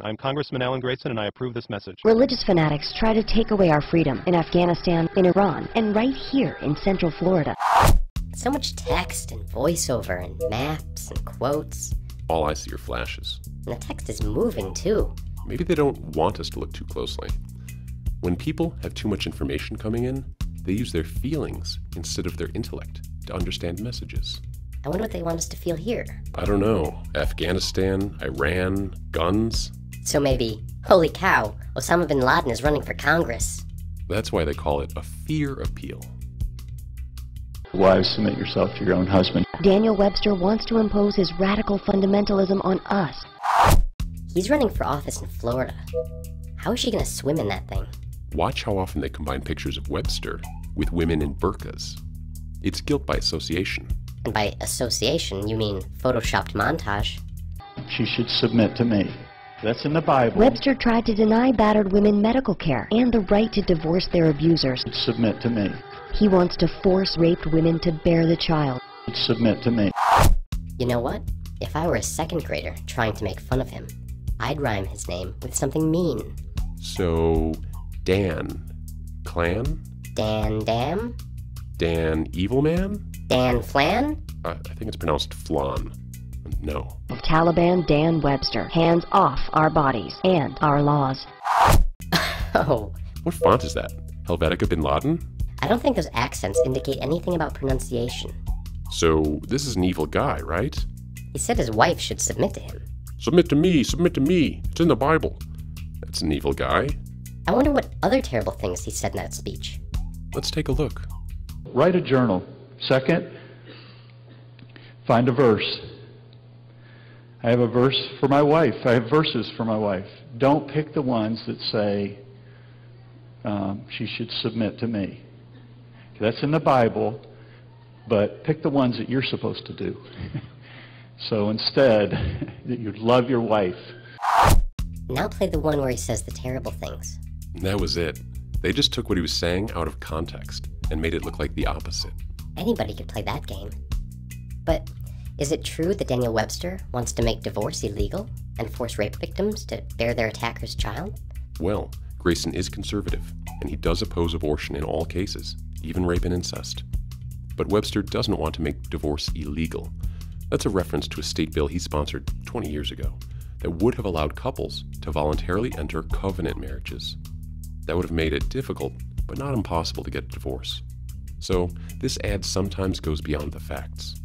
I'm Congressman Alan Grayson, and I approve this message. Religious fanatics try to take away our freedom in Afghanistan, in Iran, and right here in Central Florida. So much text and voiceover and maps and quotes. All I see are flashes. And the text is moving, too. Maybe they don't want us to look too closely. When people have too much information coming in, they use their feelings instead of their intellect to understand messages. I wonder what they want us to feel here. I don't know. Afghanistan, Iran, guns. So maybe, holy cow, Osama bin Laden is running for Congress. That's why they call it a fear appeal. Wives, submit yourself to your own husband. Daniel Webster wants to impose his radical fundamentalism on us. He's running for office in Florida. How is she going to swim in that thing? Watch how often they combine pictures of Webster with women in burqas. It's guilt by association. And by association, you mean photoshopped montage. She should submit to me. That's in the Bible. Webster tried to deny battered women medical care and the right to divorce their abusers. Submit to me. He wants to force raped women to bear the child. Submit to me. You know what? If I were a second grader trying to make fun of him, I'd rhyme his name with something mean. So, Dan Clan? Dan Dam? Dan Evil Man? Dan Flan? I think it's pronounced Flan. No. Taliban Dan Webster. Hands off our bodies and our laws. Oh. What font is that? Helvetica bin Laden? I don't think those accents indicate anything about pronunciation. So, this is an evil guy, right? He said his wife should submit to him. Submit to me, submit to me. It's in the Bible. That's an evil guy. I wonder what other terrible things he said in that speech. Let's take a look. Write a journal. Second, find a verse. I have a verse for my wife. I have verses for my wife. Don't pick the ones that say she should submit to me. That's in the Bible, but pick the ones that you're supposed to do. So instead, that you'd love your wife. Now play the one where he says the terrible things. That was it. They just took what he was saying out of context and made it look like the opposite. Anybody could play that game. But is it true that Daniel Webster wants to make divorce illegal and force rape victims to bear their attacker's child? Well, Grayson is conservative, and he does oppose abortion in all cases, even rape and incest. But Webster doesn't want to make divorce illegal. That's a reference to a state bill he sponsored 20 years ago that would have allowed couples to voluntarily enter covenant marriages. That would have made it difficult, but not impossible to get a divorce. So this ad sometimes goes beyond the facts.